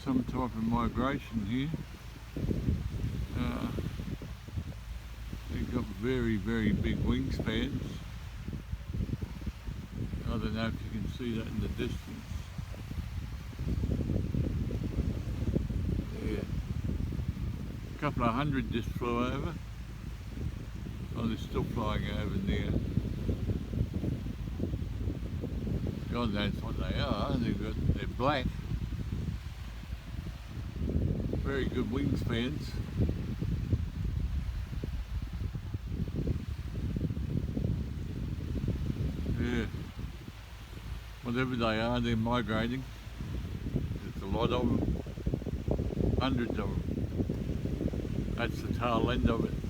some type of migration here. They've got very, very big wingspans. I don't know if you can see that in the distance. Yeah. A couple of hundred just flew over. Oh, they're still flying over there. God knows what they are. They're black. Very good wingspans. Yeah. Whatever they are, they're migrating. There's a lot of them. Hundreds of them. That's the tail end of it.